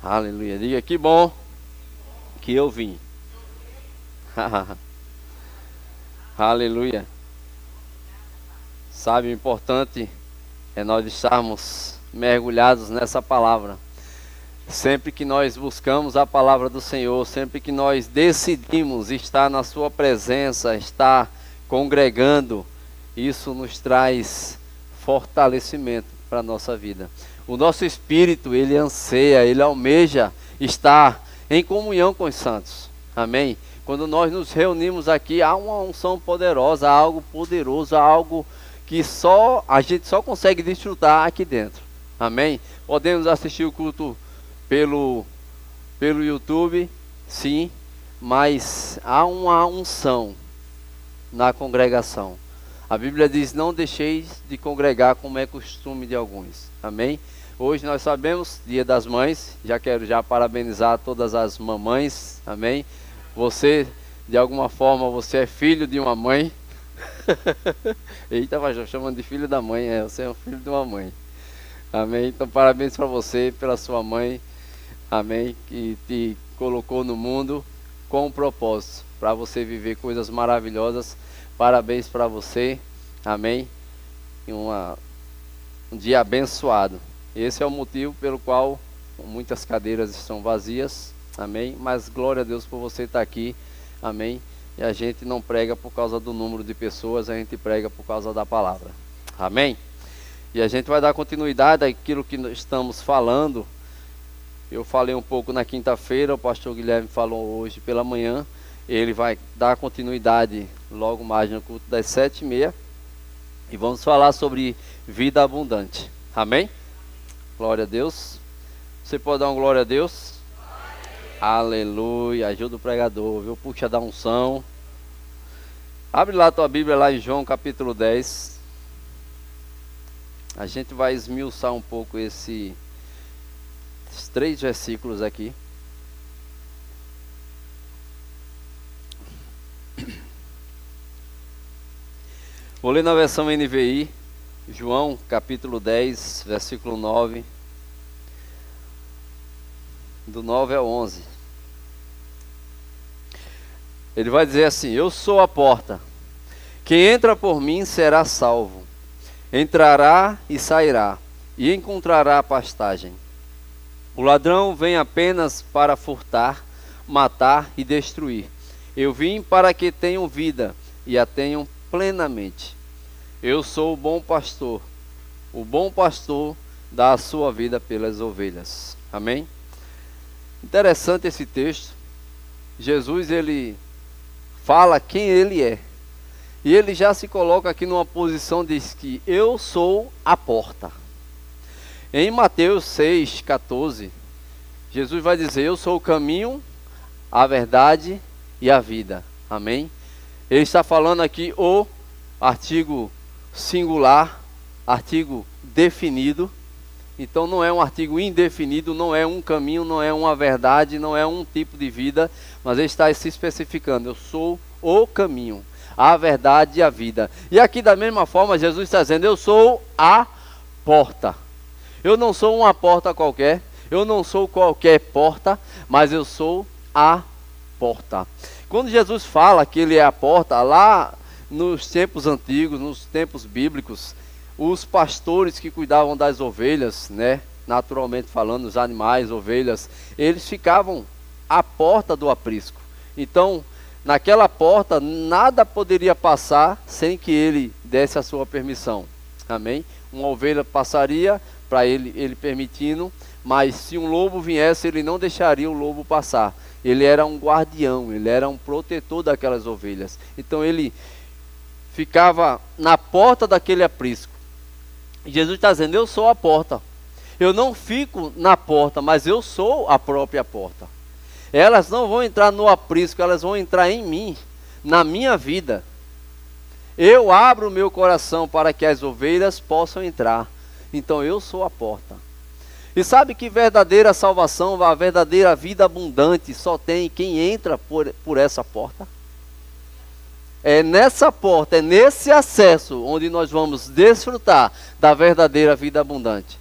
Aleluia. Diga que bom que eu vim. Aleluia. Sabe, o importante é nós estarmos mergulhados nessa palavra. Sempre que nós buscamos a palavra do Senhor, sempre que nós decidimos estar na sua presença, estar congregando, isso nos traz fortalecimento para a nossa vida. O nosso espírito, ele anseia, ele almeja estar em comunhão com os santos. Amém? Quando nós nos reunimos aqui, há uma unção poderosa, há algo poderoso, há algo que a gente só consegue desfrutar aqui dentro. Amém? Podemos assistir o culto pelo YouTube, sim, mas há uma unção na congregação. A Bíblia diz: não deixeis de congregar como é costume de alguns. Amém? Hoje nós sabemos, Dia das Mães. Quero parabenizar todas as mamães. Amém? Você, de alguma forma, você é filho de uma mãe. Eita, mas chamando de filho da mãe. Você é um filho de uma mãe. Amém? Então parabéns para você, pela sua mãe. Amém? Que te colocou no mundo com um propósito, para você viver coisas maravilhosas. Parabéns para você. Amém? E um dia abençoado. Esse é o motivo pelo qual muitas cadeiras estão vazias. Amém? Mas glória a Deus por você estar aqui. Amém? E a gente não prega por causa do número de pessoas, a gente prega por causa da palavra. Amém? E a gente vai dar continuidade àquilo que estamos falando. Eu falei um pouco na quinta-feira, o pastor Guilherme falou hoje pela manhã. Ele vai dar continuidade logo mais no culto das 7h30. E vamos falar sobre vida abundante. Amém? Glória a Deus. Você pode dar um glória a Deus? Aleluia. Ajuda o pregador, viu? Puxa da unção. Abre lá a tua Bíblia, lá em João capítulo 10. A gente vai esmiuçar um pouco esses 3 versículos aqui. Vou ler na versão NVI, João capítulo 10, versículo 9, do 9 ao 11. Ele vai dizer assim: eu sou a porta, quem entra por mim será salvo, entrará e sairá, e encontrará pastagem. O ladrão vem apenas para furtar, matar e destruir. Eu vim para que tenham vida e a tenham plenamente. Eu sou o bom pastor. O bom pastor dá a sua vida pelas ovelhas. Amém? Interessante esse texto. Jesus, ele fala quem ele é. E ele já se coloca aqui numa posição, diz que eu sou a porta. Em Mateus 6,14, Jesus vai dizer: eu sou o caminho, a verdade e a vida. Amém? Ele está falando aqui o artigo singular, artigo definido. Então não é um artigo indefinido, não é um caminho, não é uma verdade, não é um tipo de vida, mas ele está se especificando: eu sou o caminho, a verdade e a vida. E aqui da mesma forma Jesus está dizendo: eu sou a porta. Eu não sou uma porta qualquer, eu não sou qualquer porta, mas eu sou a porta. Quando Jesus fala que ele é a porta, lá nos tempos antigos, nos tempos bíblicos, os pastores que cuidavam das ovelhas, né, naturalmente falando, os animais, ovelhas, eles ficavam à porta do aprisco. Então, naquela porta, nada poderia passar sem que ele desse a sua permissão. Amém? Uma ovelha passaria, para ele permitindo, mas se um lobo viesse, ele não deixaria o lobo passar. Ele era um guardião, ele era um protetor daquelas ovelhas. Então ele ficava na porta daquele aprisco. E Jesus está dizendo: eu sou a porta. Eu não fico na porta, mas eu sou a própria porta. Elas não vão entrar no aprisco, elas vão entrar em mim, na minha vida. Eu abro o meu coração para que as ovelhas possam entrar. Então eu sou a porta. E sabe que verdadeira salvação, a verdadeira vida abundante só tem quem entra por essa porta? É nessa porta, é nesse acesso onde nós vamos desfrutar da verdadeira vida abundante.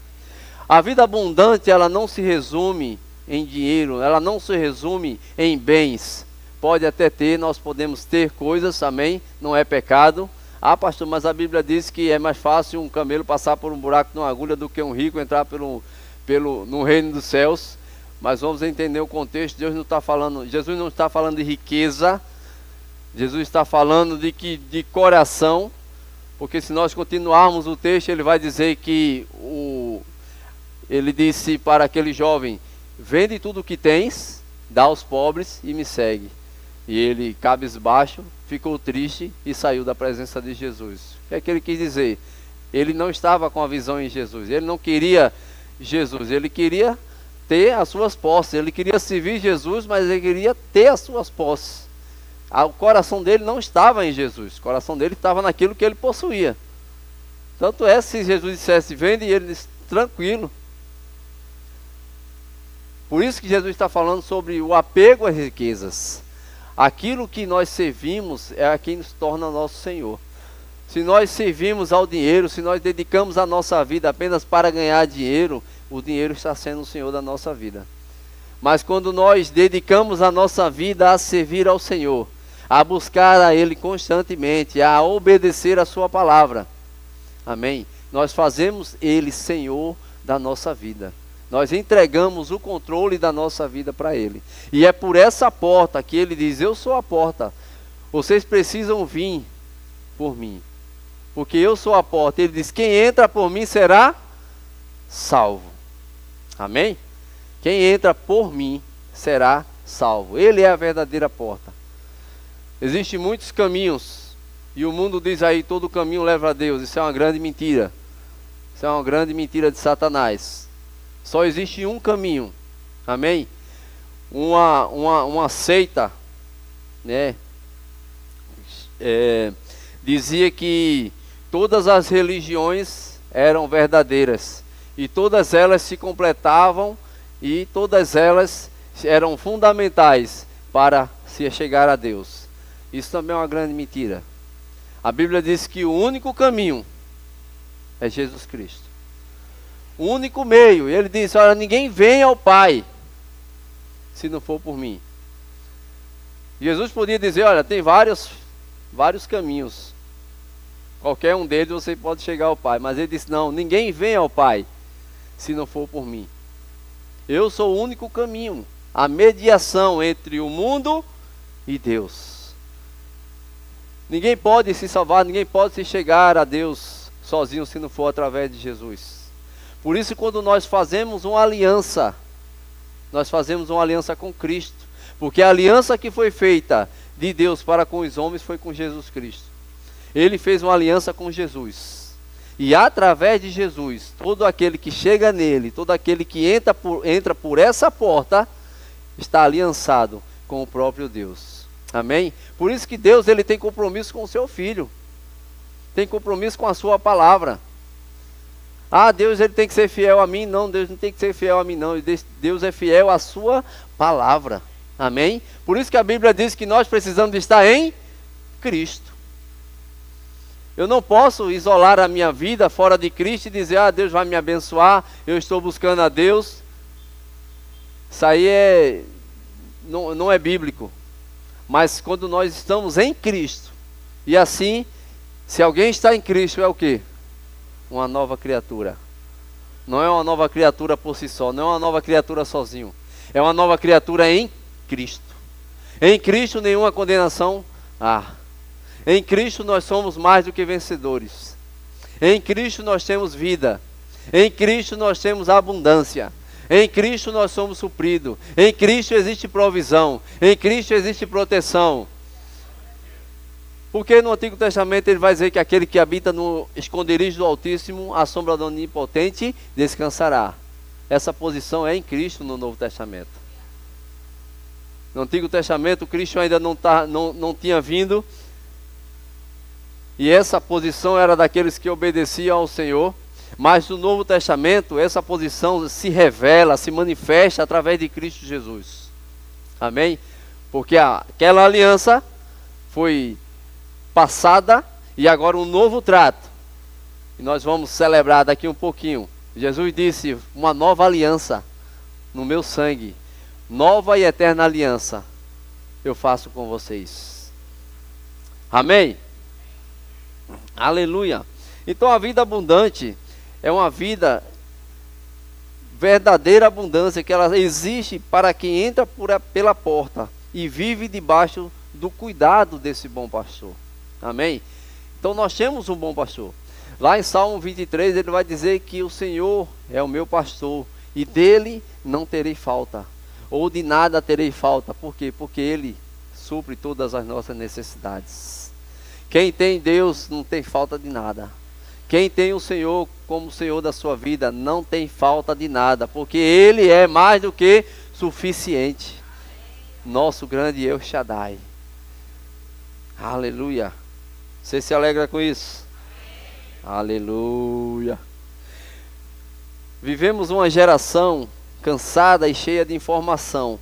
A vida abundante, ela não se resume em dinheiro, ela não se resume em bens. Pode até ter, nós podemos ter coisas, amém? Não é pecado. Ah, pastor, mas a Bíblia diz que é mais fácil um camelo passar por um buraco de uma agulha do que um rico entrar no reino dos céus. Mas vamos entender o contexto. Jesus não está falando de riqueza. Jesus está falando de coração. Porque se nós continuarmos o texto, ele vai dizer que ele disse para aquele jovem: vende tudo o que tens, dá aos pobres e me segue. E ele, cabisbaixo, ficou triste e saiu da presença de Jesus. O que é que ele quis dizer? Ele não estava com a visão em Jesus. Ele não queria Jesus. Ele queria ter as suas posses. Ele queria servir Jesus, mas ele queria ter as suas posses. O coração dele não estava em Jesus. O coração dele estava naquilo que ele possuía. Tanto é, se Jesus dissesse vende, e ele disse tranquilo. Por isso que Jesus está falando sobre o apego às riquezas. Aquilo que nós servimos é quem nos torna nosso Senhor. Se nós servimos ao dinheiro, se nós dedicamos a nossa vida apenas para ganhar dinheiro, o dinheiro está sendo o Senhor da nossa vida. Mas quando nós dedicamos a nossa vida a servir ao Senhor, a buscar a Ele constantemente, a obedecer a sua palavra, amém? Nós fazemos Ele Senhor da nossa vida. Nós entregamos o controle da nossa vida para Ele. E é por essa porta que Ele diz: eu sou a porta. Vocês precisam vir por mim, porque eu sou a porta. Ele diz: quem entra por mim será salvo. Amém? Quem entra por mim será salvo. Ele é a verdadeira porta. Existem muitos caminhos, e o mundo diz aí: todo caminho leva a Deus. Isso é uma grande mentira. Isso é uma grande mentira de Satanás. Só existe um caminho, amém? Uma seita, né? Dizia que todas as religiões eram verdadeiras, e todas elas se completavam, e todas elas eram fundamentais para se chegar a Deus. Isso também é uma grande mentira. A Bíblia diz que o único caminho é Jesus Cristo. O único meio. Ele disse: olha, ninguém vem ao Pai se não for por mim. Jesus podia dizer: olha, tem vários caminhos. Qualquer um deles você pode chegar ao Pai. Mas ele disse: não, ninguém vem ao Pai se não for por mim. Eu sou o único caminho. A mediação entre o mundo e Deus. Ninguém pode se salvar, ninguém pode se chegar a Deus sozinho se não for através de Jesus. Por isso, quando nós fazemos uma aliança, nós fazemos uma aliança com Cristo. Porque a aliança que foi feita de Deus para com os homens foi com Jesus Cristo. Ele fez uma aliança com Jesus. E através de Jesus, todo aquele que chega nele, todo aquele que entra por essa porta, está aliançado com o próprio Deus. Amém? Por isso que Deus, ele tem compromisso com o seu Filho. Tem compromisso com a sua palavra. Ah, Deus, ele tem que ser fiel a mim. Não, Deus não tem que ser fiel a mim, não. Deus é fiel à sua palavra. Amém? Por isso que a Bíblia diz que nós precisamos de estar em Cristo. Eu não posso isolar a minha vida fora de Cristo e dizer: ah, Deus vai me abençoar, eu estou buscando a Deus. Isso aí não é bíblico. Mas quando nós estamos em Cristo, e assim, se alguém está em Cristo, é o quê? Uma nova criatura. Não é uma nova criatura por si só, não é uma nova criatura sozinho. É uma nova criatura em Cristo. Em Cristo nenhuma condenação há. Em Cristo nós somos mais do que vencedores. Em Cristo nós temos vida. Em Cristo nós temos abundância. Em Cristo nós somos supridos. Em Cristo existe provisão. Em Cristo existe proteção. Porque no Antigo Testamento ele vai dizer que aquele que habita no esconderijo do Altíssimo, à sombra do Onipotente, descansará. Essa posição é em Cristo no Novo Testamento. No Antigo Testamento, Cristo ainda não tinha vindo. E essa posição era daqueles que obedeciam ao Senhor. Mas no Novo Testamento, essa posição se revela, se manifesta através de Cristo Jesus. Amém? Porque aquela aliança foi passada e agora um novo trato. E nós vamos celebrar daqui um pouquinho. Jesus disse: uma nova aliança no meu sangue. nova e eterna aliança eu faço com vocês. Amém? Aleluia. Então a vida abundante é uma vida verdadeira abundância, que ela existe para quem entra pela porta e vive debaixo do cuidado desse bom pastor. Amém? Então nós temos um bom pastor. Lá em Salmo 23 ele vai dizer que o Senhor é o meu pastor e dele não terei falta, ou de nada terei falta. Por quê? Porque ele supre todas as nossas necessidades. Quem tem Deus não tem falta de nada. Quem tem o Senhor como Senhor da sua vida não tem falta de nada, porque Ele é mais do que suficiente. Nosso grande El Shaddai. Aleluia. Você se alegra com isso? Aleluia. Vivemos uma geração cansada e cheia de informação.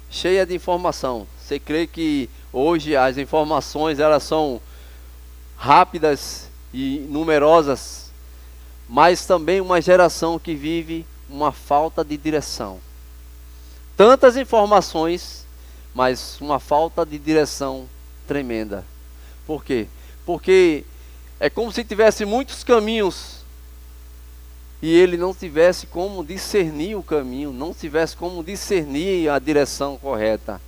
Cheia de informação. Você crê que hoje as informações elas são rápidas e numerosas, mas também uma geração que vive uma falta de direção. Tantas informações, mas uma falta de direção tremenda. Por quê? Porque é como se tivesse muitos caminhos e ele não tivesse como discernir o caminho, não tivesse como discernir a direção correta.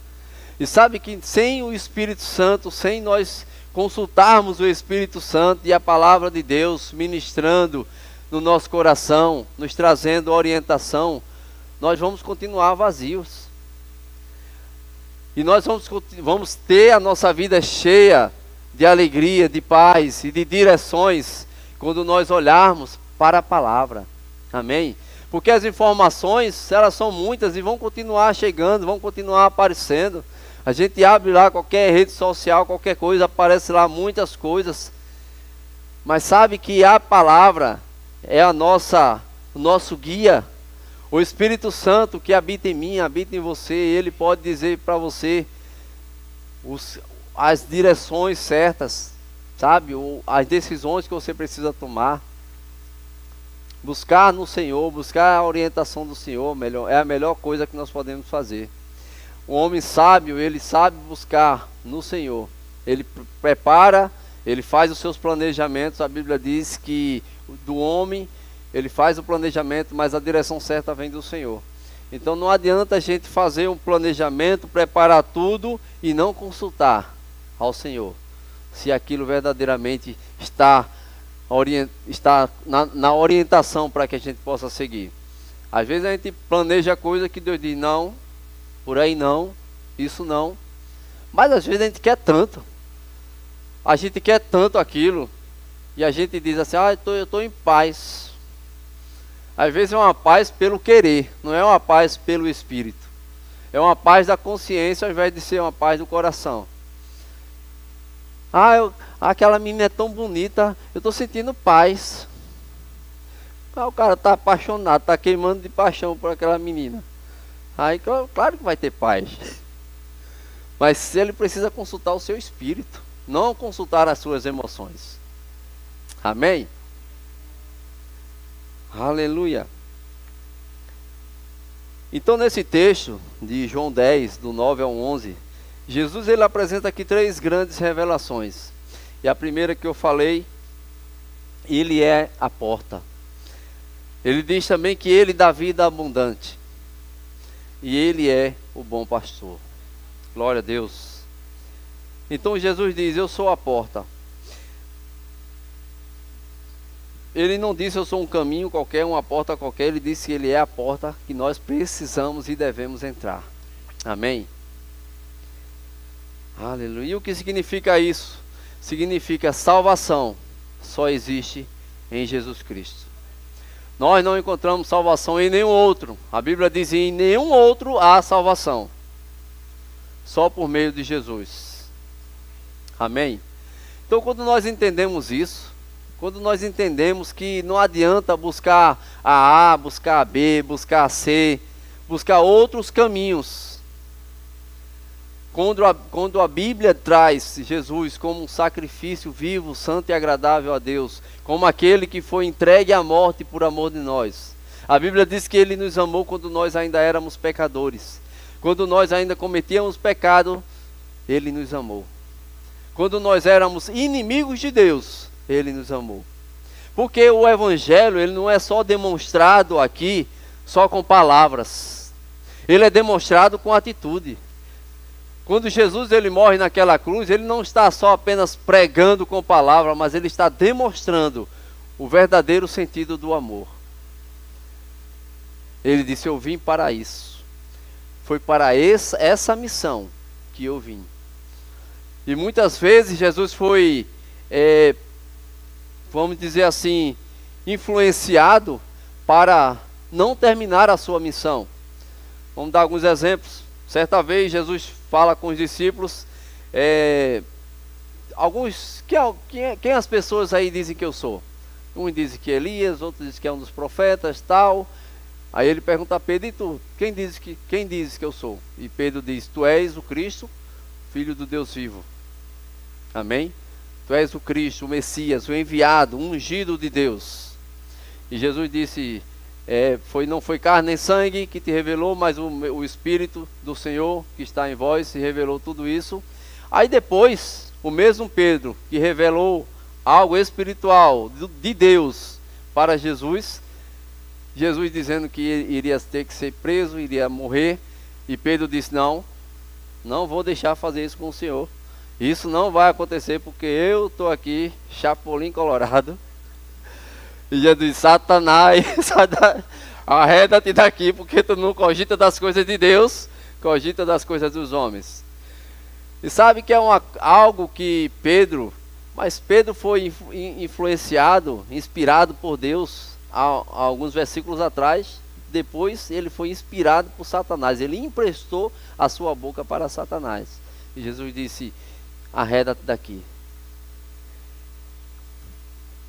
E sabe que sem o Espírito Santo, sem nós consultarmos o Espírito Santo e a palavra de Deus ministrando no nosso coração, nos trazendo orientação, nós vamos continuar vazios. E nós vamos ter a nossa vida cheia de alegria, de paz e de direções quando nós olharmos para a palavra. Amém? Porque as informações, elas são muitas e vão continuar chegando, vão continuar aparecendo. A gente abre lá qualquer rede social, qualquer coisa, aparece lá muitas coisas. Mas sabe que a palavra é o nosso guia. O Espírito Santo que habita em mim, habita em você, ele pode dizer para você as direções certas, sabe? As decisões que você precisa tomar. Buscar no Senhor, buscar a orientação do Senhor, é a melhor coisa que nós podemos fazer. O homem sábio, ele sabe buscar no Senhor. Ele prepara, ele faz os seus planejamentos. A Bíblia diz que do homem, ele faz o planejamento, mas a direção certa vem do Senhor. Então não adianta a gente fazer um planejamento, preparar tudo e não consultar ao Senhor, se aquilo verdadeiramente está na orientação para que a gente possa seguir. Às vezes a gente planeja coisa que Deus diz, não, por aí não, isso não. Mas às vezes a gente quer tanto. A gente quer tanto aquilo. E a gente diz assim, eu estou em paz. Às vezes é uma paz pelo querer, não é uma paz pelo espírito. É uma paz da consciência ao invés de ser uma paz do coração. Aquela menina é tão bonita, eu estou sentindo paz. O cara está apaixonado, está queimando de paixão por aquela menina. Aí claro que vai ter paz. Mas ele precisa consultar o seu espírito, não consultar as suas emoções. Amém? Aleluia. Então nesse texto de João 10, do 9 ao 11, Jesus ele apresenta aqui 3 grandes revelações. E a primeira que eu falei, ele é a porta. Ele diz também que ele dá vida abundante. E ele é o bom pastor. Glória a Deus. Então Jesus diz, eu sou a porta. Ele não disse eu sou um caminho qualquer, uma porta qualquer. Ele disse que ele é a porta que nós precisamos e devemos entrar. Amém? Aleluia. E o que significa isso? Significa salvação só existe em Jesus Cristo. Nós não encontramos salvação em nenhum outro. A Bíblia diz em nenhum outro há salvação. Só por meio de Jesus. Amém? Então quando nós entendemos isso, quando nós entendemos que não adianta buscar a buscar a B, buscar a C, buscar outros caminhos. Quando a Bíblia traz Jesus como um sacrifício vivo, santo e agradável a Deus, como aquele que foi entregue à morte por amor de nós. A Bíblia diz que Ele nos amou quando nós ainda éramos pecadores. Quando nós ainda cometíamos pecado, Ele nos amou. Quando nós éramos inimigos de Deus, Ele nos amou. Porque o Evangelho, ele não é só demonstrado aqui, só com palavras. Ele é demonstrado com atitude. Quando Jesus ele morre naquela cruz, ele não está só apenas pregando com palavras, mas ele está demonstrando o verdadeiro sentido do amor. Ele disse, eu vim para isso. Foi para essa missão que eu vim. E muitas vezes Jesus foi, vamos dizer assim, influenciado para não terminar a sua missão. Vamos dar alguns exemplos. Certa vez Jesus fala com os discípulos, quem as pessoas aí dizem que eu sou? Um diz que é Elias, outro diz que é um dos profetas, tal. Aí ele pergunta a Pedro, e tu? Quem diz que eu sou? E Pedro diz, tu és o Cristo, Filho do Deus vivo. Amém? Tu és o Cristo, o Messias, o enviado, o ungido de Deus. E Jesus disse, não foi carne nem sangue que te revelou, mas o Espírito do Senhor que está em vós se revelou tudo isso. Aí depois, o mesmo Pedro que revelou algo espiritual de Deus para Jesus, Jesus dizendo que iria ter que ser preso, iria morrer, e Pedro disse, não vou deixar fazer isso com o Senhor. Isso não vai acontecer porque eu estou aqui, chapolim colorado. E Jesus disse, Satanás, arreda-te daqui, porque tu não cogita das coisas de Deus, cogita das coisas dos homens. E sabe que é algo que Pedro foi influenciado, inspirado por Deus, há alguns versículos atrás. Depois ele foi inspirado por Satanás, ele emprestou a sua boca para Satanás. E Jesus disse, arreda-te daqui.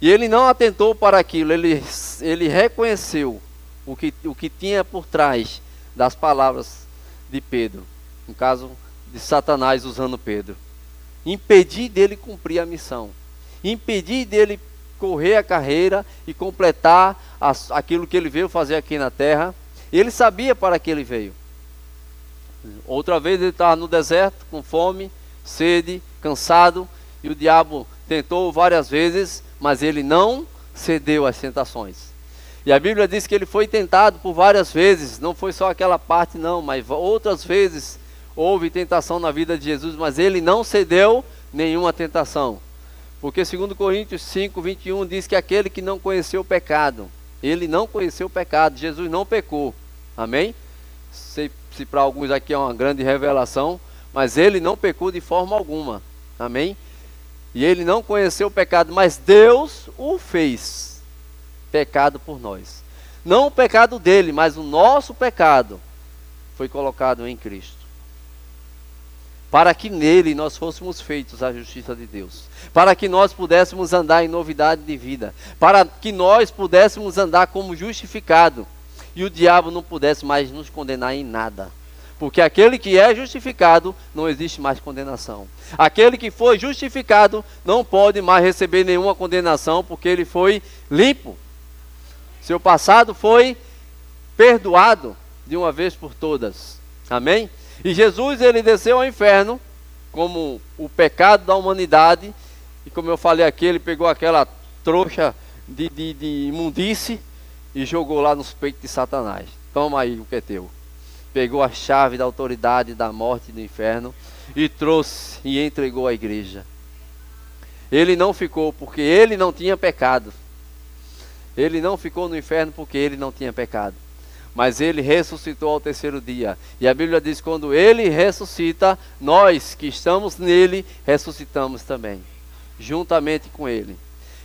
E ele não atentou para aquilo, ele reconheceu o que tinha por trás das palavras de Pedro, no caso de Satanás usando Pedro. Impedir dele cumprir a missão, impedir dele correr a carreira e completar aquilo que ele veio fazer aqui na terra. Ele sabia para que ele veio. Outra vez ele estava no deserto com fome, sede, cansado, e o diabo tentou várias vezes, mas ele não cedeu às tentações. E a Bíblia diz que ele foi tentado por várias vezes, não foi só aquela parte não, mas outras vezes houve tentação na vida de Jesus, mas ele não cedeu nenhuma tentação. Porque 2 Coríntios 5, 21 diz que aquele que não conheceu o pecado, ele não conheceu o pecado, Jesus não pecou. Amém? Sei se para alguns aqui é uma grande revelação, mas ele não pecou de forma alguma. Amém? E ele não conheceu o pecado, mas Deus o fez pecado por nós. Não o pecado dele, mas o nosso pecado foi colocado em Cristo, para que nele nós fôssemos feitos a justiça de Deus, para que nós pudéssemos andar em novidade de vida, para que nós pudéssemos andar como justificado, e o diabo não pudesse mais nos condenar em nada, porque aquele que é justificado, não existe mais condenação. Aquele que foi justificado, não pode mais receber nenhuma condenação, porque ele foi limpo. Seu passado foi perdoado de uma vez por todas. Amém? E Jesus, ele desceu ao inferno como o pecado da humanidade, e como eu falei aqui, ele pegou aquela trouxa de imundície e jogou lá nos peitos de Satanás. Toma aí o que é teu. Pegou a chave da autoridade da morte e do inferno e trouxe e entregou à igreja. Ele não ficou porque ele não tinha pecado. Ele não ficou no inferno porque ele não tinha pecado. Mas ele ressuscitou ao terceiro dia. E a Bíblia diz que quando ele ressuscita, nós que estamos nele, ressuscitamos também, juntamente com ele.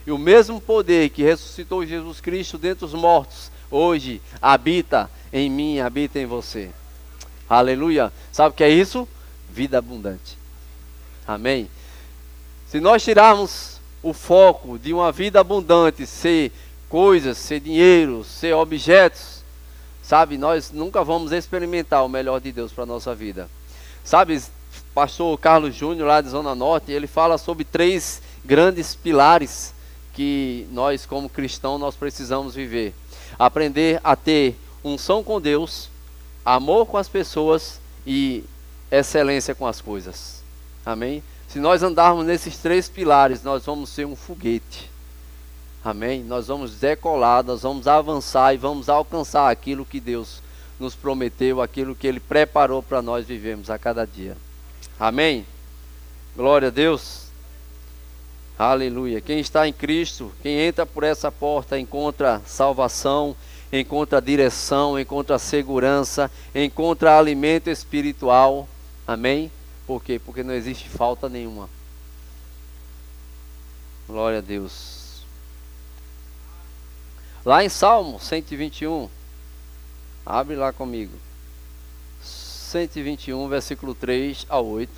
E o mesmo poder que ressuscitou Jesus Cristo dentre os mortos, hoje habita em mim, habita em você. Aleluia. Sabe o que é isso? Vida abundante. Amém? Se nós tirarmos o foco de uma vida abundante, ser coisas, ser dinheiro, ser objetos, sabe, nós nunca vamos experimentar o melhor de Deus para a nossa vida. Sabe, pastor Carlos Júnior, lá de Zona Norte, ele fala sobre 3 grandes pilares que nós, como cristãos, nós precisamos viver. Aprender a ter unção com Deus, amor com as pessoas e excelência com as coisas. Amém? Se nós andarmos nesses 3 pilares, nós vamos ser um foguete. Amém? Nós vamos decolar, nós vamos avançar e vamos alcançar aquilo que Deus nos prometeu, aquilo que Ele preparou para nós vivermos a cada dia. Amém? Glória a Deus. Aleluia. Quem está em Cristo, quem entra por essa porta, encontra salvação, encontra direção, encontra segurança, encontra alimento espiritual. Amém? Por quê? Porque não existe falta nenhuma. Glória a Deus. Lá em Salmo 121, abre lá comigo. 121, versículo 3 a 8.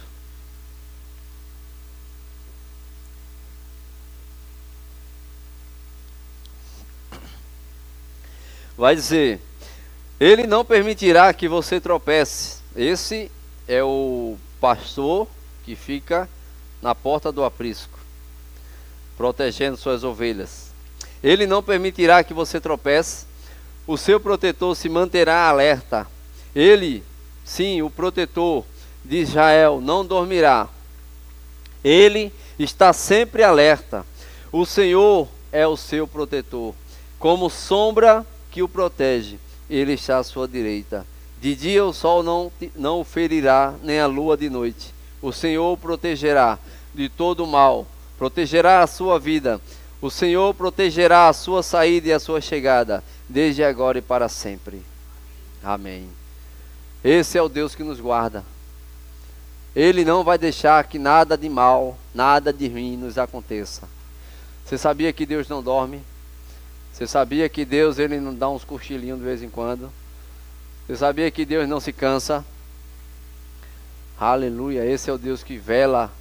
Vai dizer: Ele não permitirá que você tropece. Esse é o pastor que fica na porta do aprisco, protegendo suas ovelhas. Ele não permitirá que você tropece. O seu protetor se manterá alerta. Ele, sim, o protetor de Israel, não dormirá. Ele está sempre alerta. O Senhor é o seu protetor. Como sombra que o protege, Ele está à sua direita. De dia o sol não o ferirá, nem a lua de noite. O Senhor o protegerá de todo o mal. Protegerá a sua vida. O Senhor protegerá a sua saída e a sua chegada, desde agora e para sempre. Amém. Esse é o Deus que nos guarda. Ele não vai deixar que nada de mal, nada de ruim nos aconteça. Você sabia que Deus não dorme? Você sabia que Deus, Ele não dá uns cochilinhos de vez em quando? Você sabia que Deus não se cansa? Aleluia. Esse é o Deus que vela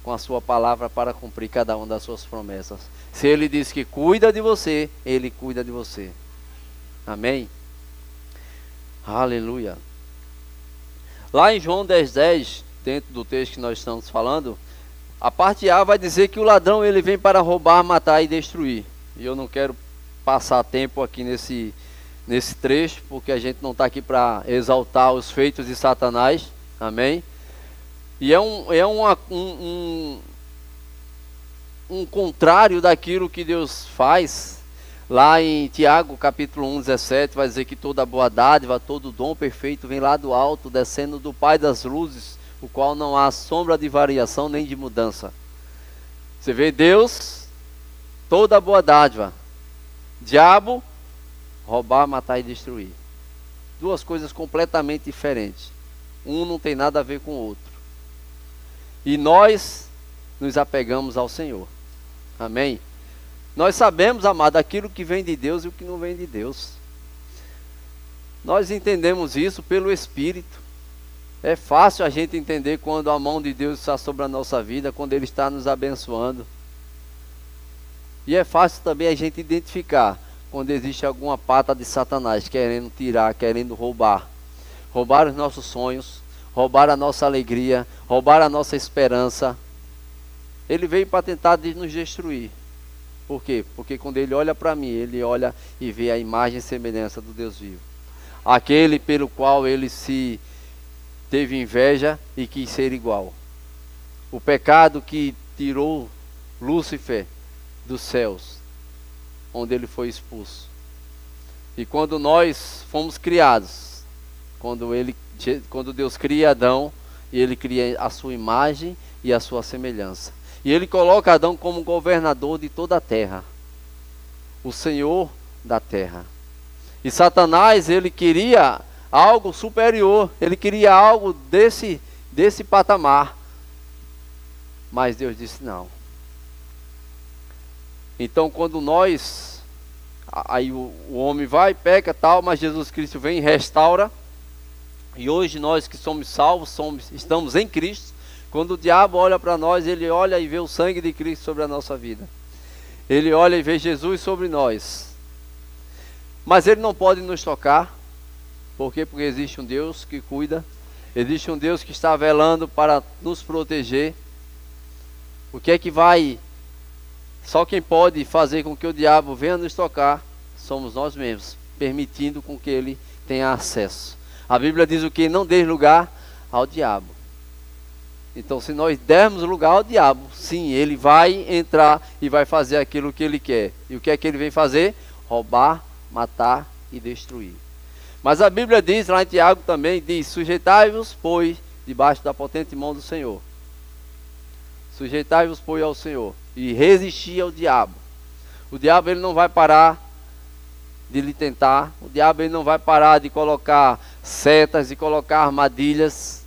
com a sua palavra para cumprir cada uma das suas promessas. Se Ele diz que cuida de você, Ele cuida de você. Amém? Aleluia. Lá em João 10:10, dentro do texto que nós estamos falando, a parte A vai dizer que o ladrão ele vem para roubar, matar e destruir. E eu não quero passar tempo aqui nesse trecho, porque a gente não está aqui para exaltar os feitos de Satanás. Amém? E é um contrário daquilo que Deus faz. Lá em Tiago capítulo 1:17 vai dizer que toda boa dádiva, todo dom perfeito vem lá do alto, descendo do Pai das luzes, o qual não há sombra de variação nem de mudança. Você vê Deus, toda boa dádiva. Diabo, roubar, matar e destruir. Duas coisas completamente diferentes. Um não tem nada a ver com o outro. E nós nos apegamos ao Senhor. Amém? Nós sabemos, amado, aquilo que vem de Deus e o que não vem de Deus. Nós entendemos isso pelo Espírito. É fácil a gente entender quando a mão de Deus está sobre a nossa vida, quando Ele está nos abençoando. E é fácil também a gente identificar quando existe alguma pata de Satanás querendo tirar, querendo roubar. Roubar os nossos sonhos, roubar a nossa alegria, roubar a nossa esperança. Ele veio para tentar nos destruir. Por quê? Porque quando Ele olha para mim, Ele olha e vê a imagem e semelhança do Deus vivo. Aquele pelo qual Ele se teve inveja e quis ser igual. O pecado que tirou Lúcifer dos céus, onde ele foi expulso. E quando nós fomos criados, quando Deus cria Adão, e Ele cria a sua imagem e a sua semelhança. E Ele coloca Adão como governador de toda a terra, o Senhor da terra. E Satanás, ele queria algo superior, ele queria algo desse patamar. Mas Deus disse não. Então quando aí o homem vai, peca tal, mas Jesus Cristo vem e restaura. E hoje nós que somos salvos, estamos em Cristo. Quando o diabo olha para nós, ele olha e vê o sangue de Cristo sobre a nossa vida. Ele olha e vê Jesus sobre nós. Mas ele não pode nos tocar. Por quê? Porque existe um Deus que cuida. Existe um Deus que está velando para nos proteger. O que é que vai... Só quem pode fazer com que o diabo venha nos tocar somos nós mesmos, permitindo com que ele tenha acesso. A Bíblia diz o que? Não dê lugar ao diabo. Então, se nós dermos lugar ao diabo, sim, ele vai entrar e vai fazer aquilo que ele quer. E o que é que ele vem fazer? Roubar, matar e destruir. Mas a Bíblia diz, lá em Tiago também, diz: sujeitai-vos, pois, debaixo da potente mão do Senhor. Sujeitai-vos, pois, ao Senhor, e resisti ao diabo. O diabo, ele não vai parar de lhe tentar. O diabo, ele não vai parar de colocar setas, de colocar armadilhas.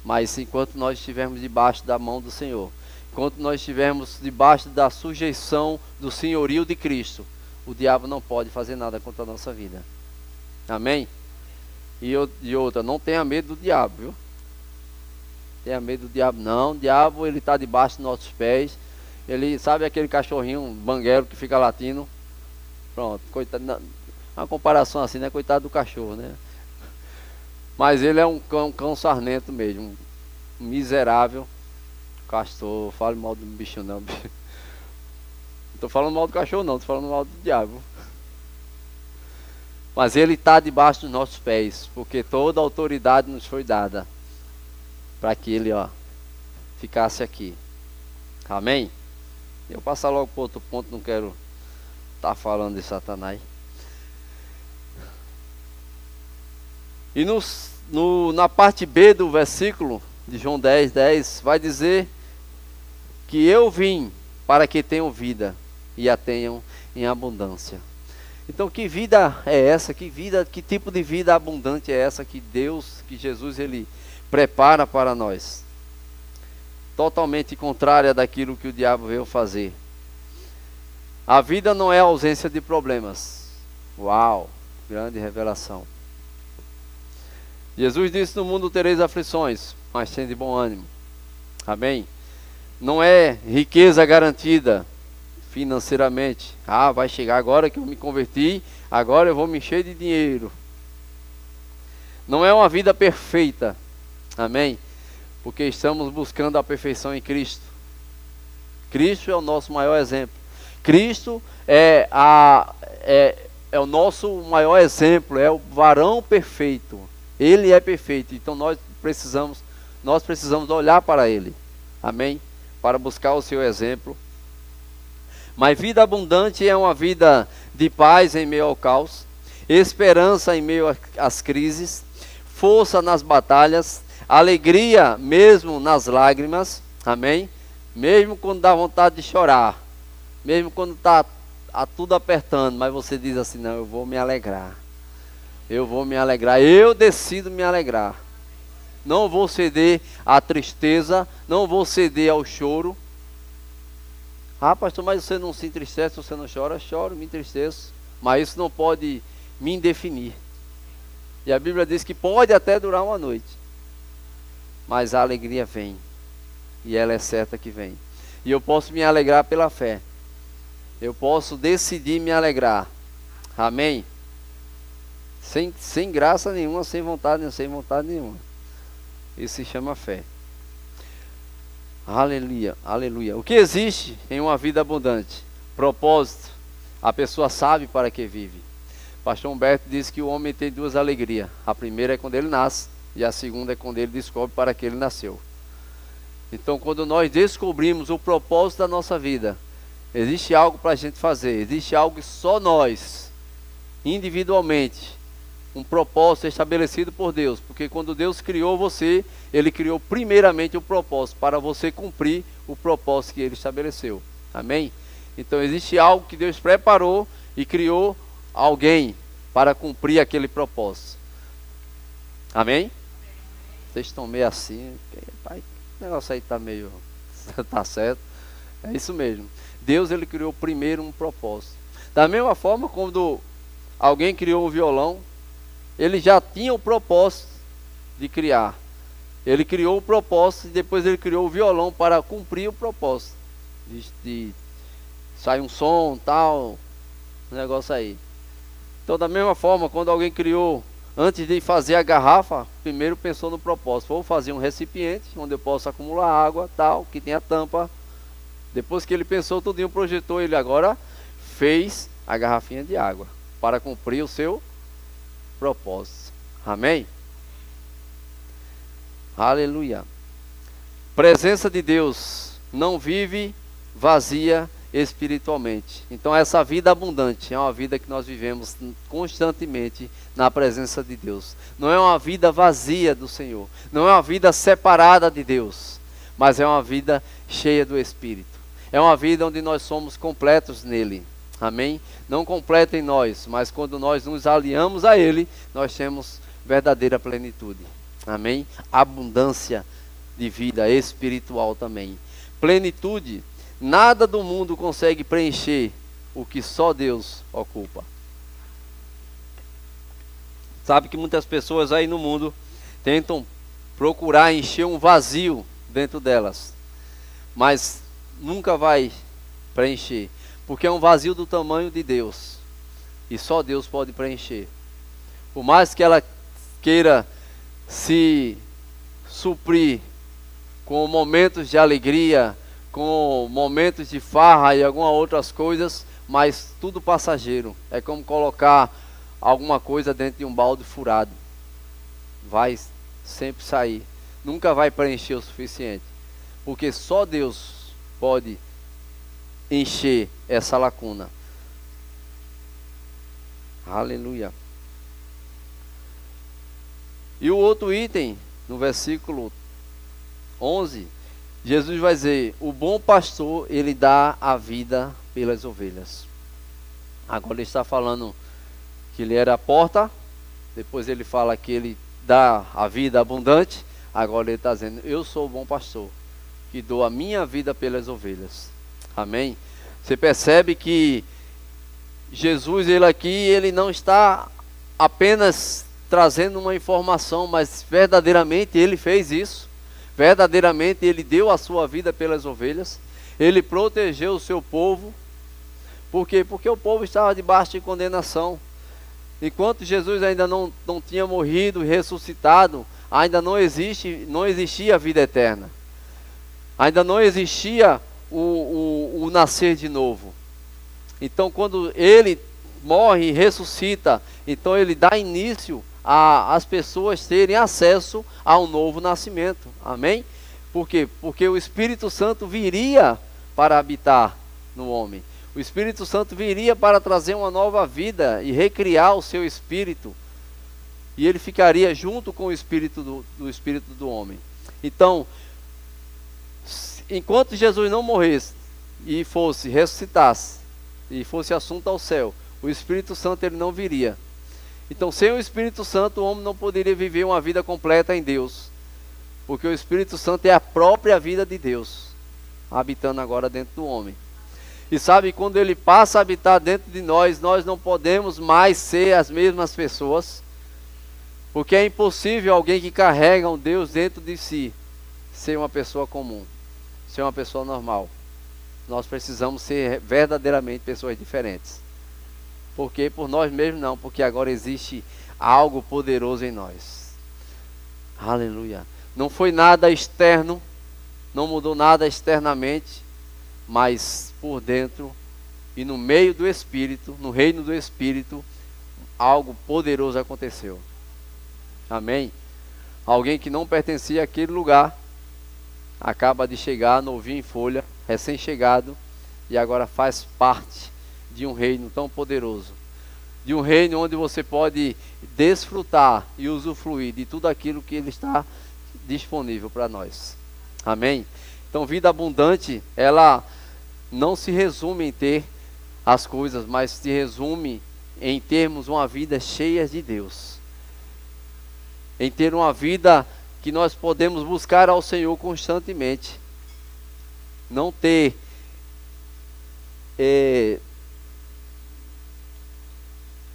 Mas enquanto nós estivermos debaixo da mão do Senhor, enquanto nós estivermos debaixo da sujeição do senhorio de Cristo, o diabo não pode fazer nada contra a nossa vida. Amém? E outra, não tenha medo do diabo, viu? Tenha medo do diabo não. O diabo, ele está debaixo dos nossos pés. Ele, sabe aquele cachorrinho banguelo que fica latindo? Pronto, coitado, uma comparação assim, né? Coitado do cachorro, né? Mas ele é um cão sarnento mesmo, um miserável castor. Fale mal do bicho não. Não estou falando mal do cachorro não, estou falando mal do diabo. Mas ele está debaixo dos nossos pés, porque toda a autoridade nos foi dada para que ele, ficasse aqui. Amém? Eu passar logo para outro ponto, não quero estar falando de Satanás. E na parte B do versículo de João 10:10, vai dizer que eu vim para que tenham vida e a tenham em abundância. Então, que vida é essa? Que tipo de vida abundante é essa que Deus, que Jesus, ele prepara para nós? Totalmente contrária daquilo que o diabo veio fazer. A vida não é a ausência de problemas. Uau, grande revelação. Jesus disse: no mundo tereis aflições, mas tende bom ânimo. Amém? Não é riqueza garantida financeiramente. Vai chegar agora que eu me converti, agora eu vou me encher de dinheiro. Não é uma vida perfeita. Amém? Porque estamos buscando a perfeição em Cristo. Cristo é o nosso maior exemplo. Cristo é o nosso maior exemplo, é o varão perfeito. Ele é perfeito, então nós precisamos olhar para Ele, amém? Para buscar o seu exemplo. Mas vida abundante é uma vida de paz em meio ao caos, esperança em meio às crises, força nas batalhas, alegria mesmo nas lágrimas, amém? Mesmo quando dá vontade de chorar, mesmo quando está tudo apertando, mas você diz assim: não, eu vou me alegrar. Eu vou me alegrar, eu decido me alegrar. Não vou ceder à tristeza, não vou ceder ao choro. Pastor, mas você não se entristece, você não chora? Choro, me entristeço, mas isso não pode me definir. E a Bíblia diz que pode até durar uma noite, mas a alegria vem, e ela é certa que vem. E eu posso me alegrar pela fé. Eu posso decidir me alegrar. Amém? Sem graça nenhuma, sem vontade nenhuma. Isso se chama fé. Aleluia, aleluia. O que existe em uma vida abundante? Propósito. A pessoa sabe para que vive. Pastor Humberto diz que o homem tem duas alegrias. A primeira é quando ele nasce, e a segunda é quando ele descobre para que ele nasceu. Então, quando nós descobrimos o propósito da nossa vida, existe algo para a gente fazer. Existe algo que só nós, individualmente, um propósito estabelecido por Deus, porque quando Deus criou você, Ele criou primeiramente o propósito, para você cumprir o propósito que Ele estabeleceu, amém? Então existe algo que Deus preparou e criou alguém para cumprir aquele propósito, amém? Vocês estão meio assim, pai, o negócio aí está meio, está certo, é isso mesmo. Deus, Ele criou primeiro um propósito. Da mesma forma, quando alguém criou um violão, ele já tinha o propósito de criar. Ele criou o propósito e depois ele criou o violão para cumprir o propósito. De sair um som, tal, um negócio aí. Então, da mesma forma, quando alguém criou, antes de fazer a garrafa, primeiro pensou no propósito. Vou fazer um recipiente onde eu possa acumular água, tal, que tenha tampa. Depois que ele pensou tudinho, projetou, ele agora fez a garrafinha de água para cumprir o seu propósito. Amém? Aleluia. Presença de Deus não vive vazia espiritualmente. Então essa vida abundante é uma vida que nós vivemos constantemente na presença de Deus. Não é uma vida vazia do Senhor. Não é uma vida separada de Deus. Mas é uma vida cheia do Espírito. É uma vida onde nós somos completos nele. Amém? Não completo em nós, mas quando nós nos aliamos a ele, nós temos verdadeira plenitude. Amém? Abundância de vida espiritual também. Plenitude, nada do mundo consegue preencher o que só Deus ocupa. Sabe que muitas pessoas aí no mundo tentam procurar encher um vazio dentro delas, mas nunca vai preencher, porque é um vazio do tamanho de Deus, e só Deus pode preencher. Por mais que ela queira se suprir com momentos de alegria, com momentos de farra e algumas outras coisas, mas tudo passageiro. É como colocar alguma coisa dentro de um balde furado. Vai sempre sair. Nunca vai preencher o suficiente. Porque só Deus pode encher essa lacuna. Aleluia. E o outro item, no versículo 11, Jesus vai dizer: o bom pastor, ele dá a vida pelas ovelhas. Agora ele está falando que ele era a porta, depois ele fala que ele dá a vida abundante, agora ele está dizendo: eu sou o bom pastor, que dou a minha vida pelas ovelhas. Amém? Você percebe que Jesus, ele aqui, ele não está apenas trazendo uma informação, mas verdadeiramente ele fez isso. Verdadeiramente ele deu a sua vida pelas ovelhas. Ele protegeu o seu povo. Por quê? Porque o povo estava debaixo de condenação. Enquanto Jesus ainda não tinha morrido e ressuscitado, ainda não existia a vida eterna. Ainda não existia o nascer de novo. Então quando ele morre e ressuscita, então ele dá início as pessoas terem acesso a um novo nascimento. Amém? Por quê? Porque o Espírito Santo viria para habitar no homem. O Espírito Santo viria para trazer uma nova vida e recriar o seu espírito. E ele ficaria junto com o espírito do espírito do homem. Então, enquanto Jesus não morresse e ressuscitasse e fosse assunto ao céu, o Espírito Santo ele não viria. Então, sem o Espírito Santo, o homem não poderia viver uma vida completa em Deus. Porque o Espírito Santo é a própria vida de Deus, habitando agora dentro do homem. E sabe, quando ele passa a habitar dentro de nós, nós não podemos mais ser as mesmas pessoas. Porque é impossível alguém que carrega um Deus dentro de si ser uma pessoa comum, ser uma pessoa normal. Nós precisamos ser verdadeiramente pessoas diferentes. Porque por nós mesmos não, porque agora existe algo poderoso em nós. Aleluia. Não foi nada externo, não mudou nada externamente, mas por dentro e no meio do Espírito, no reino do Espírito, algo poderoso aconteceu. Amém? Alguém que não pertencia àquele lugar, acaba de chegar, novinho em folha, recém-chegado, e agora faz parte de um reino tão poderoso, de um reino onde você pode desfrutar e usufruir de tudo aquilo que ele está disponível para nós. Amém? Então, vida abundante, ela não se resume em ter as coisas, mas se resume em termos uma vida cheia de Deus, em ter uma vida que nós podemos buscar ao Senhor constantemente, não ter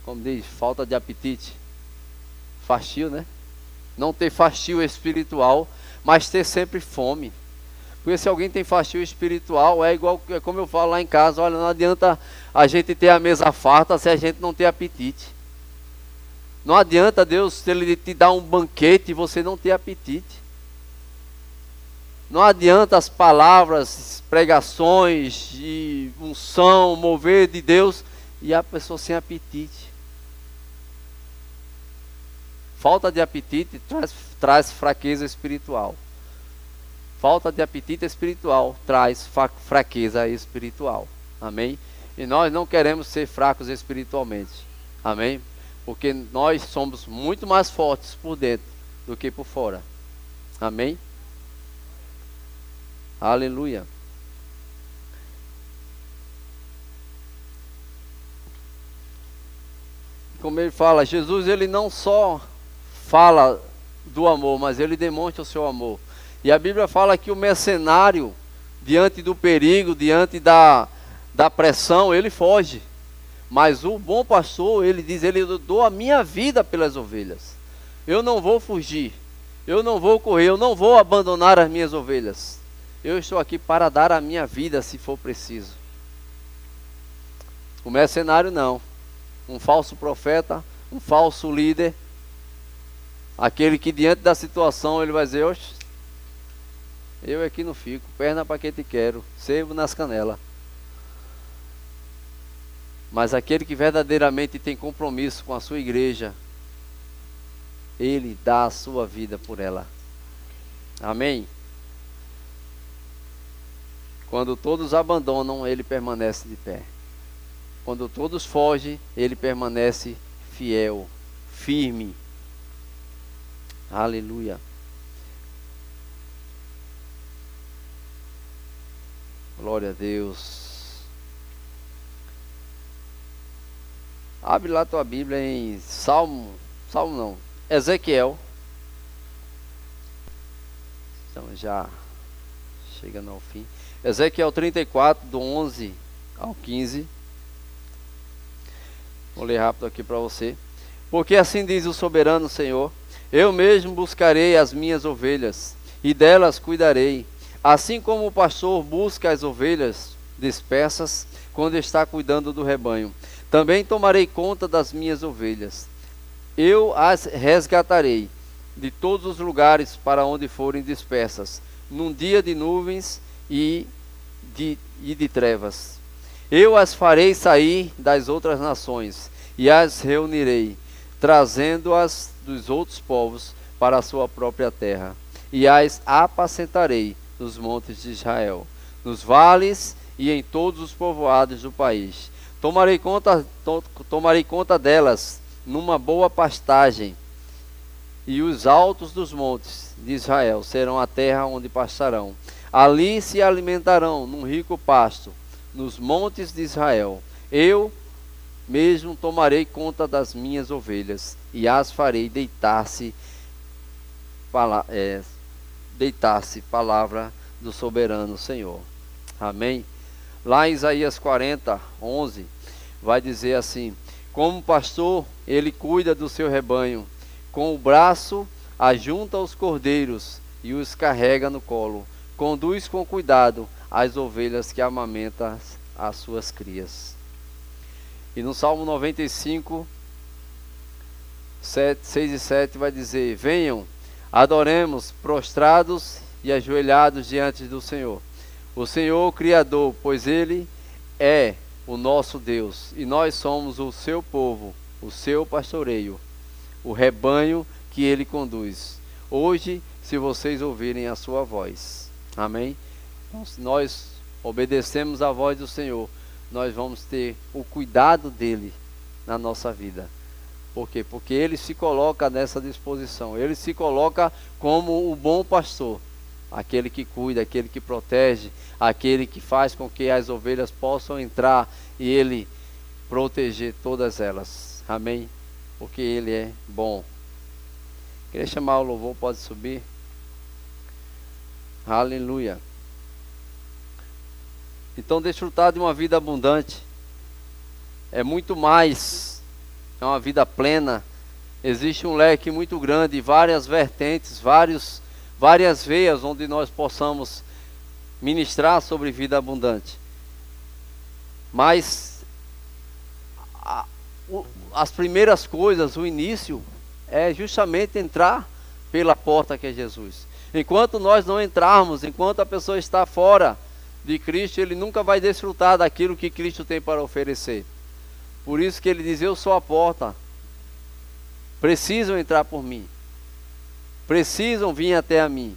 como diz, falta de apetite, fastio, né? Não ter fastio espiritual, mas ter sempre fome. Porque se alguém tem fastio espiritual, é como eu falo lá em casa: olha, não adianta a gente ter a mesa farta se a gente não ter apetite. Não adianta Deus, se Ele te dá um banquete e você não ter apetite. Não adianta as palavras, pregações, de unção, mover de Deus, e a pessoa sem apetite. Falta de apetite traz fraqueza espiritual. Falta de apetite espiritual traz fraqueza espiritual. Amém? E nós não queremos ser fracos espiritualmente. Amém? Porque nós somos muito mais fortes por dentro do que por fora. Amém? Aleluia. Como ele fala, Jesus, ele não só fala do amor, mas ele demonstra o seu amor. E a Bíblia fala que o mercenário, diante do perigo, diante da pressão, ele foge. Mas o bom pastor, ele diz, ele dou a minha vida pelas ovelhas. Eu não vou fugir, eu não vou correr, eu não vou abandonar as minhas ovelhas. Eu estou aqui para dar a minha vida se for preciso. O mercenário não. Um falso profeta, um falso líder, aquele que diante da situação ele vai dizer, oxe, eu aqui não fico, perna para quem te quero, sebo nas canelas. Mas aquele que verdadeiramente tem compromisso com a sua igreja, ele dá a sua vida por ela. Amém? Quando todos abandonam, ele permanece de pé. Quando todos fogem, ele permanece fiel, firme. Aleluia. Glória a Deus. Abre lá tua Bíblia em Ezequiel. Então já chegando ao fim. Ezequiel 34, do 11 ao 15. Vou ler rápido aqui para você. Porque assim diz o soberano Senhor: eu mesmo buscarei as minhas ovelhas, e delas cuidarei, assim como o pastor busca as ovelhas dispersas, quando está cuidando do rebanho. Também tomarei conta das minhas ovelhas. Eu as resgatarei de todos os lugares para onde forem dispersas, num dia de nuvens e de trevas. Eu as farei sair das outras nações, e as reunirei, trazendo-as dos outros povos para a sua própria terra, e as apacentarei nos montes de Israel, nos vales e em todos os povoados do país. Tomarei conta delas numa boa pastagem, e os altos dos montes de Israel serão a terra onde pastarão. Ali se alimentarão num rico pasto, nos montes de Israel. Eu mesmo tomarei conta das minhas ovelhas, e as farei deitar-se, palavra do soberano Senhor. Amém? Lá em Isaías 40, 11, vai dizer assim: como pastor, ele cuida do seu rebanho, com o braço ajunta os cordeiros e os carrega no colo, conduz com cuidado as ovelhas que amamentam as suas crias. E no Salmo 95, 6 e 7 vai dizer: venham, adoremos prostrados e ajoelhados diante do Senhor, o Senhor o Criador, pois Ele é o nosso Deus, e nós somos o seu povo, o seu pastoreio, o rebanho que Ele conduz. Hoje, se vocês ouvirem a sua voz. Amém? Então, se nós obedecemos a voz do Senhor, nós vamos ter o cuidado dEle na nossa vida. Por quê? Porque Ele se coloca nessa disposição. Ele se coloca como o bom pastor, aquele que cuida, aquele que protege, aquele que faz com que as ovelhas possam entrar e Ele proteger todas elas. Amém? Porque Ele é bom. Queria chamar o louvor, pode subir. Aleluia. Então, desfrutar de uma vida abundante é muito mais, é uma vida plena. Existe um leque muito grande, várias vertentes, várias veias onde nós possamos ministrar sobre vida abundante. Mas as primeiras coisas, o início, é justamente entrar pela porta que é Jesus. Enquanto nós não entrarmos, enquanto a pessoa está fora de Cristo, ele nunca vai desfrutar daquilo que Cristo tem para oferecer. Por isso que ele diz: eu sou a porta. precisam entrar por mim, precisam vir até a mim,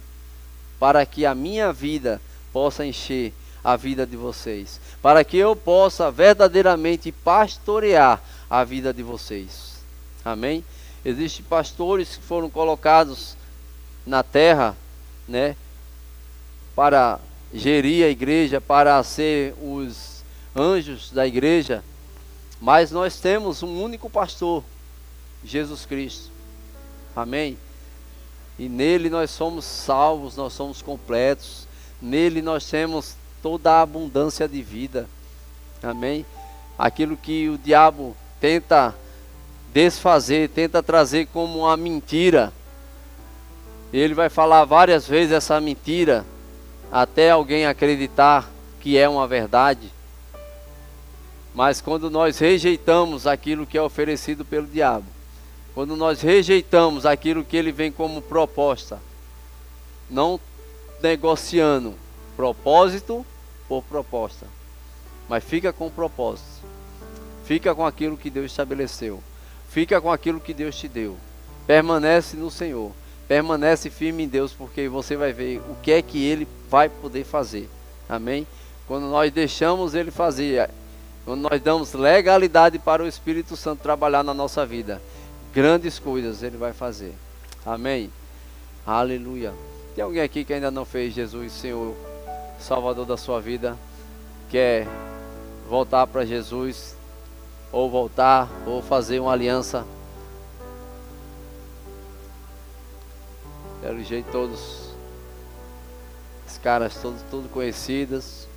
para que a minha vida possa encher a vida de vocês, para que eu possa verdadeiramente pastorear a vida de vocês. Amém? Existem pastores que foram colocados na terra, né, para gerir a igreja, para ser os anjos da igreja, mas nós temos um único pastor, Jesus Cristo. Amém? E nele nós somos salvos, nós somos completos, nele nós temos toda a abundância de vida. Amém? Aquilo que o diabo tenta desfazer, tenta trazer como uma mentira, ele vai falar várias vezes essa mentira, até alguém acreditar que é uma verdade. Mas quando nós rejeitamos aquilo que é oferecido pelo diabo, quando nós rejeitamos aquilo que ele vem como proposta, não negociando propósito por proposta, mas fica com o propósito, fica com aquilo que Deus estabeleceu, fica com aquilo que Deus te deu, permanece no Senhor, permanece firme em Deus, porque você vai ver o que é que Ele vai poder fazer. Amém? Quando nós deixamos Ele fazer, quando nós damos legalidade para o Espírito Santo trabalhar na nossa vida, grandes coisas Ele vai fazer. Amém? Aleluia. Tem alguém aqui que ainda não fez Jesus Senhor, Salvador da sua vida, quer voltar para Jesus, ou voltar, ou fazer uma aliança? Pelo jeito todos os caras todos conhecidos,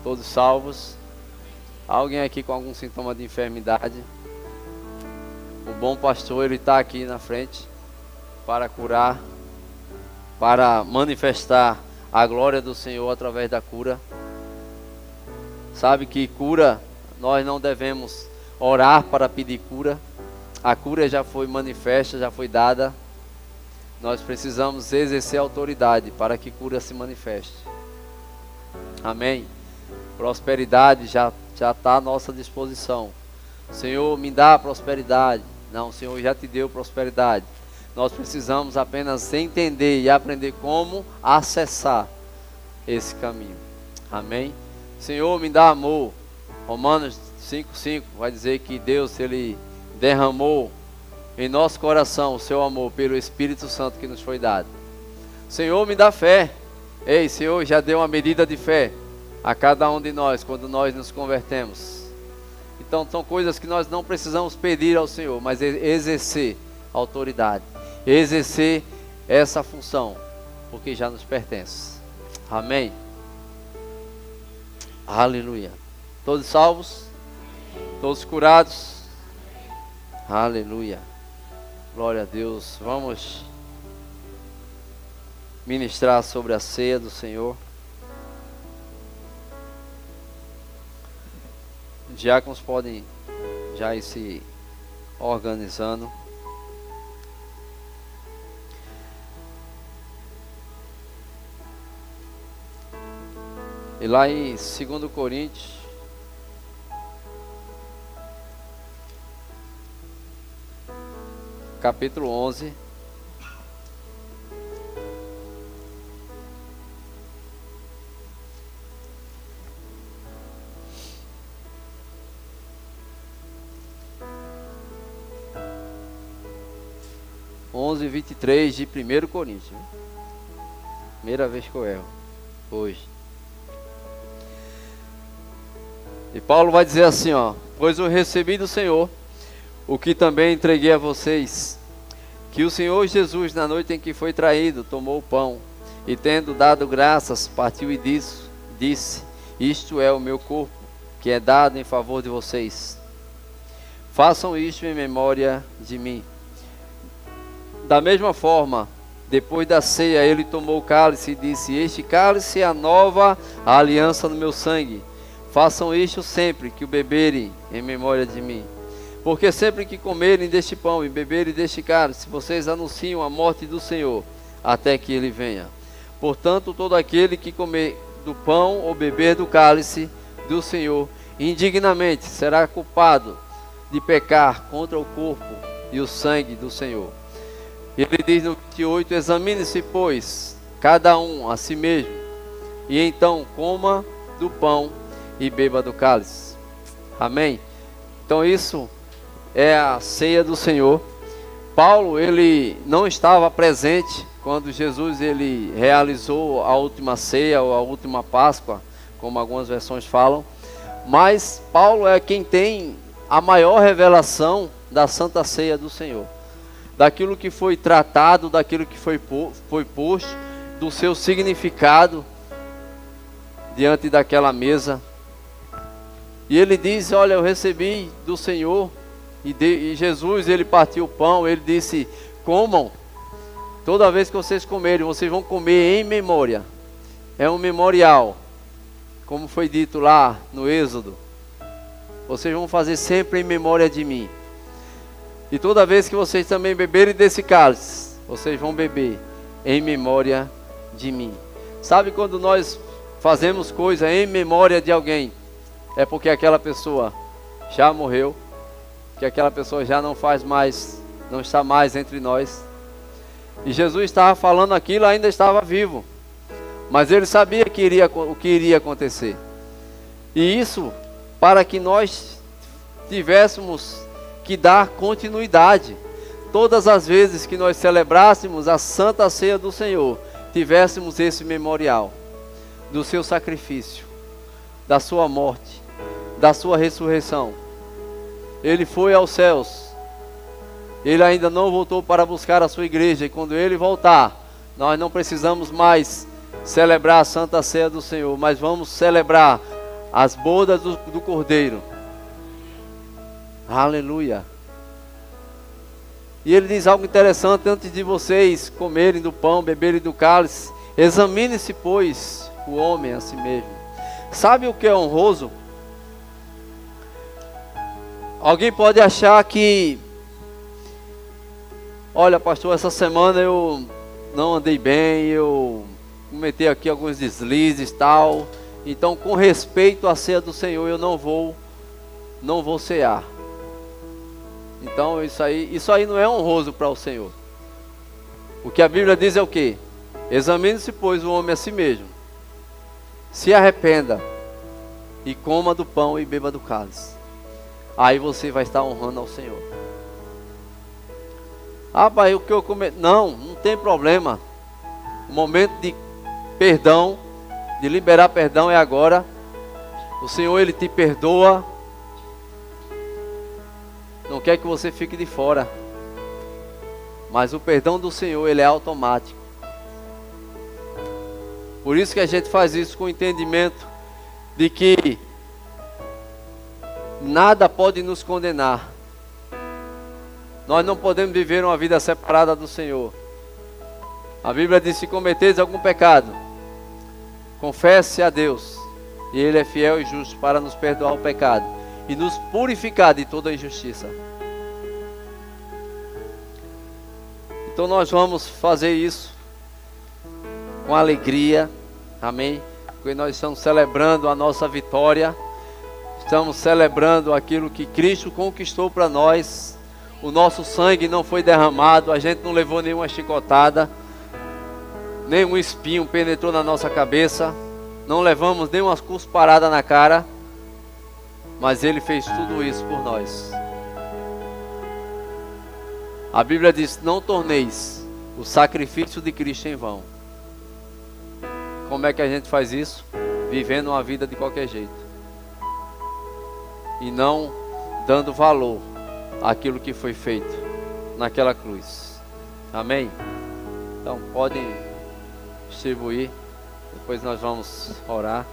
todos salvos. Alguém aqui com algum sintoma de enfermidade? O bom pastor, ele está aqui na frente para curar, para manifestar a glória do Senhor através da cura. Sabe que cura, nós não devemos orar para pedir cura. A cura já foi manifesta, já foi dada. Nós precisamos exercer autoridade para que cura se manifeste. Amém? Prosperidade já está à nossa disposição. Senhor, me dá prosperidade. Não, o Senhor já te deu prosperidade. Nós precisamos apenas entender e aprender como acessar esse caminho. Amém? Senhor, me dá amor. Romanos 5:5 vai dizer que Deus, Ele derramou em nosso coração o seu amor pelo Espírito Santo que nos foi dado. Senhor, me dá fé. Ei, Senhor, já deu uma medida de fé a cada um de nós quando nós nos convertemos. Então são coisas que nós não precisamos pedir ao Senhor, mas exercer autoridade, exercer essa função, porque já nos pertence. Amém? Aleluia. Todos salvos? Todos curados? Aleluia. Glória a Deus. Vamos ministrar sobre a ceia do Senhor. Os diáconos podem já ir se organizando. E lá em 2 Coríntios, capítulo 11, e 23 de 1 Coríntios. Primeira vez que eu erro hoje. E Paulo vai dizer assim, ó: pois eu recebi do Senhor o que também entreguei a vocês, que o Senhor Jesus, na noite em que foi traído, tomou o pão, e tendo dado graças, partiu e disse: isto é o meu corpo, que é dado em favor de vocês. Façam isto em memória de mim. Da mesma forma, depois da ceia, ele tomou o cálice e disse: este cálice é a nova aliança no meu sangue. Façam isto sempre que o beberem em memória de mim. Porque sempre que comerem deste pão e beberem deste cálice, vocês anunciam a morte do Senhor, até que Ele venha. Portanto, todo aquele que comer do pão ou beber do cálice do Senhor indignamente será culpado de pecar contra o corpo e o sangue do Senhor. E ele diz no 28, examine-se, pois, cada um a si mesmo, e então coma do pão e beba do cálice. Amém? Então isso é a ceia do Senhor. Paulo, ele não estava presente quando Jesus ele realizou a última ceia ou a última Páscoa, como algumas versões falam, mas Paulo é quem tem a maior revelação da Santa Ceia do Senhor, daquilo que foi tratado, daquilo que foi posto, do seu significado diante daquela mesa. E ele diz, olha, eu recebi do Senhor, e Jesus, ele partiu o pão, ele disse, comam, toda vez que vocês comerem, vocês vão comer em memória. É um memorial, como foi dito lá no Êxodo. Vocês vão fazer sempre em memória de mim. E toda vez que vocês também beberem desse cálice, vocês vão beber em memória de mim. Sabe quando nós fazemos coisa em memória de alguém? É porque aquela pessoa já morreu, que aquela pessoa já não faz mais, não está mais entre nós. E Jesus estava falando aquilo, ainda estava vivo, mas ele sabia o que iria acontecer. E isso para que nós tivéssemos que dar continuidade. Todas as vezes que nós celebrássemos a Santa Ceia do Senhor, tivéssemos esse memorial do seu sacrifício, da sua morte, da sua ressurreição. Ele foi aos céus, ele ainda não voltou para buscar a sua igreja, e quando ele voltar, nós não precisamos mais celebrar a Santa Ceia do Senhor, mas vamos celebrar as bodas do Cordeiro. Aleluia. E ele diz algo interessante antes de vocês comerem do pão, beberem do cálice. Examine-se, pois, o homem a si mesmo. Sabe o que é honroso? Alguém pode achar que, olha, pastor, essa semana eu não andei bem, eu cometi aqui alguns deslizes e tal, então com respeito à ceia do Senhor eu não vou cear. Então isso aí não é honroso para o Senhor. O que a Bíblia diz é o quê? Examine-se, pois, o homem a si mesmo, se arrependa e coma do pão e beba do cálice. Aí você vai estar honrando ao Senhor. Ah, pai, o que eu comer? Não tem problema. O momento de perdão, de liberar perdão é agora. O Senhor, ele te perdoa. Não quer que você fique de fora. Mas o perdão do Senhor, ele é automático. Por isso que a gente faz isso com o entendimento de que nada pode nos condenar. Nós não podemos viver uma vida separada do Senhor. A Bíblia diz, se cometeres algum pecado, confesse a Deus, e Ele é fiel e justo para nos perdoar o pecado e nos purificar de toda injustiça. Então nós vamos fazer isso com alegria, amém? Porque nós estamos celebrando a nossa vitória, estamos celebrando aquilo que Cristo conquistou para nós. O nosso sangue não foi derramado, a gente não levou nenhuma chicotada, nenhum espinho penetrou na nossa cabeça, não levamos nenhuma cusparada na cara, mas Ele fez tudo isso por nós. A Bíblia diz, não torneis o sacrifício de Cristo em vão. Como é que a gente faz isso? Vivendo uma vida de qualquer jeito. E não dando valor àquilo que foi feito naquela cruz. Amém? Então podem distribuir. Depois nós vamos orar.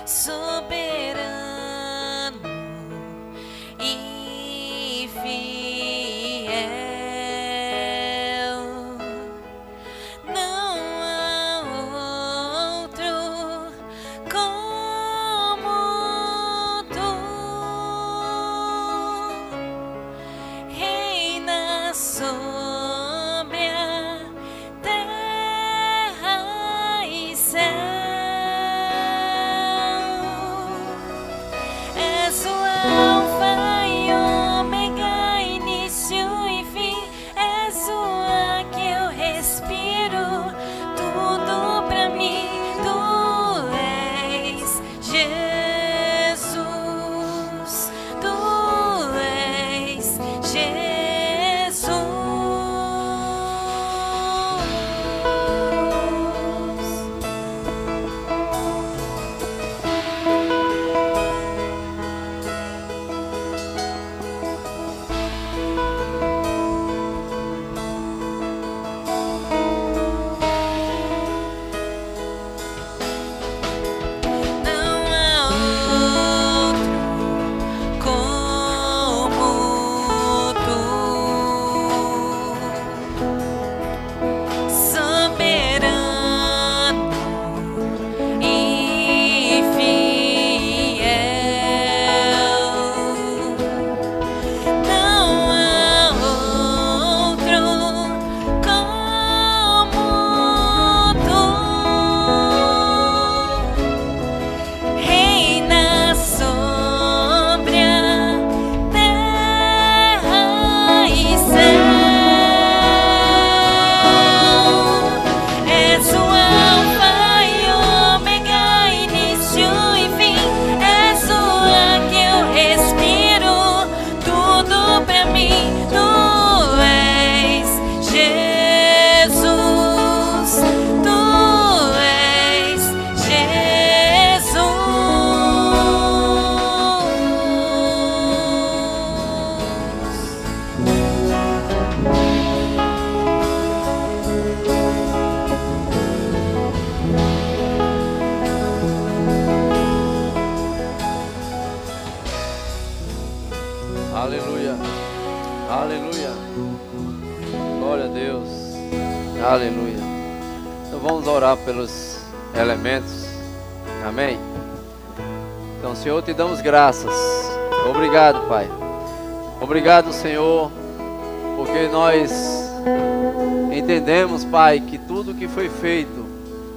Soberano e fiel. Aleluia. Então vamos orar pelos elementos. Amém? Então, Senhor, te damos graças. Obrigado, Pai. Obrigado, Senhor, porque nós entendemos, Pai, que tudo que foi feito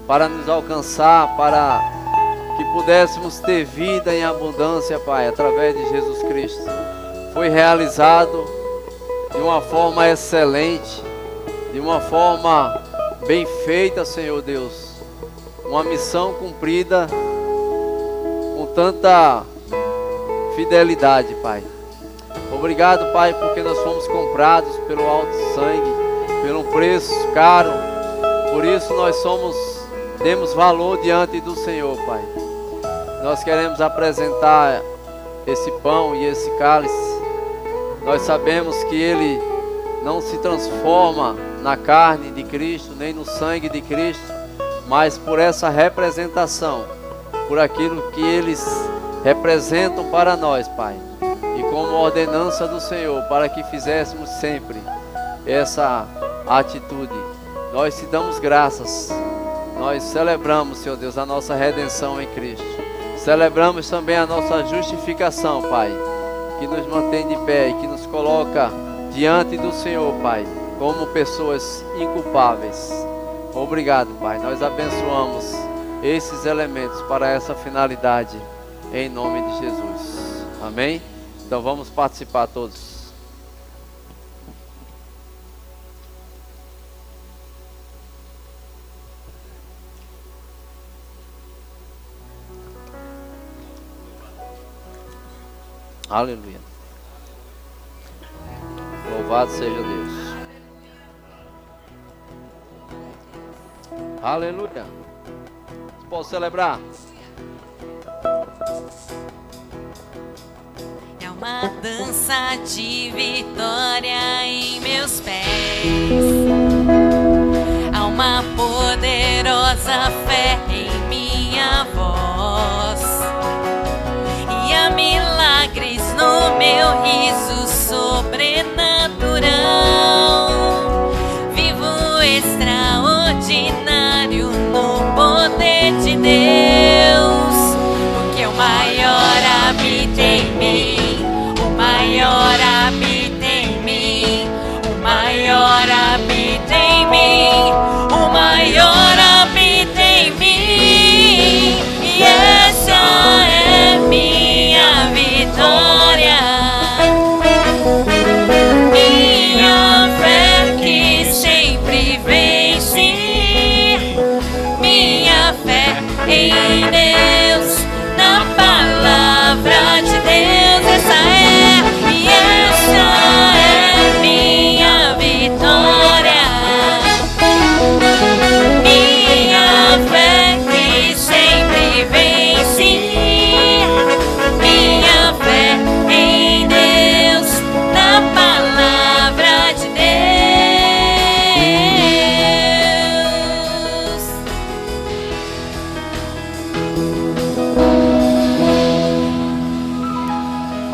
para nos alcançar, para que pudéssemos ter vida em abundância, Pai, através de Jesus Cristo, foi realizado de uma forma excelente, de uma forma bem feita, Senhor Deus. Uma missão cumprida com tanta fidelidade, Pai. Obrigado, Pai, porque nós fomos comprados pelo alto sangue, pelo preço caro. Por isso nós temos valor diante do Senhor, Pai. Nós queremos apresentar esse pão e esse cálice. Nós sabemos que ele não se transforma na carne de Cristo, nem no sangue de Cristo, mas por essa representação, por aquilo que eles representam para nós, Pai. E como ordenança do Senhor, para que fizéssemos sempre essa atitude. Nós te damos graças. Nós celebramos, Senhor Deus, a nossa redenção em Cristo. Celebramos também a nossa justificação, Pai, que nos mantém de pé e que nos coloca diante do Senhor, Pai, como pessoas inculpáveis. Obrigado, Pai. Nós abençoamos esses elementos para essa finalidade, em nome de Jesus. Amém? Então vamos participar todos. Aleluia. Louvado seja Deus. Aleluia. Posso celebrar? É uma dança de vitória em meus pés. Há uma poderosa fé em minha voz. E há milagres no meu riso sobrenatural. Vivo extraordinário no poder de Deus. Porque o maior habita em mim. O maior habita em mim. O maior habita em mim. O maior habita em mim. E essa é minha vitória. Minha fé que sempre vence. Minha fé em Deus, na palavra de Deus. Essa é, e essa é minha vitória. Minha fé que sempre vence. Minha fé em Deus, na palavra de Deus.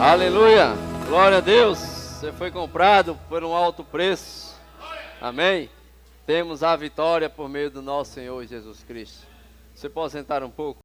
Aleluia. Glória a Deus. Você foi comprado por um alto preço. Amém. Temos a vitória por meio do nosso Senhor Jesus Cristo. Você pode sentar um pouco?